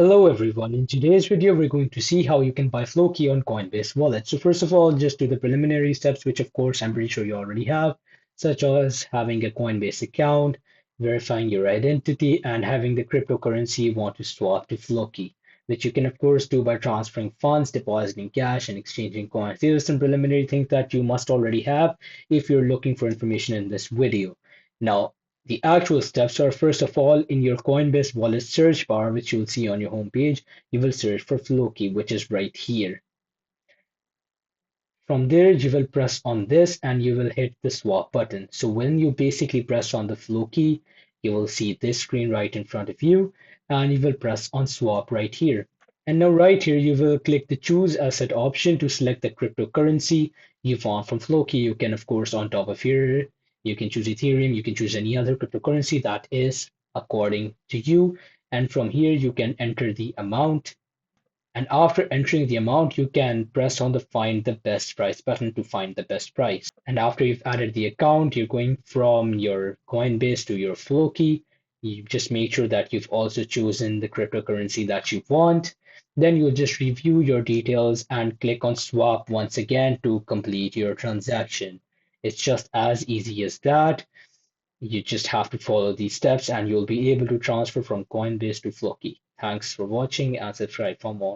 Hello everyone. In today's video, we're going to see how you can buy FLOKI on Coinbase Wallet. So first of all, just do the preliminary steps, which of course I'm pretty sure you already have, such as having a Coinbase account, verifying your identity, and having the cryptocurrency you want to swap to FLOKI, which you can of course do by transferring funds, depositing cash, and exchanging coins. These are some preliminary things that you must already have if you're looking for information in this video. Now, the actual steps are, first of all, in your Coinbase wallet search bar, which you'll see on your homepage, you will search for FLOKI, which is right here. From there, you will press on this and you will hit the swap button. So when you basically press on the FLOKI, you will see this screen right in front of you and you will press on swap right here. And now right here, you will click the choose asset option to select the cryptocurrency you want from FLOKI. You can, of course, on top of here, you can choose Ethereum, you can choose any other cryptocurrency that is according to you. And from here, you can enter the amount, and after entering the amount, you can press on the find the best price button to find the best price. And after you've added the account, you're going from your Coinbase to your FLOKI. You just make sure that you've also chosen the cryptocurrency that you want. Then you'll just review your details and click on swap once again to complete your transaction. It's just as easy as that. You just have to follow these steps and you'll be able to transfer from Coinbase to FLOKI. Thanks for watching and subscribe for more.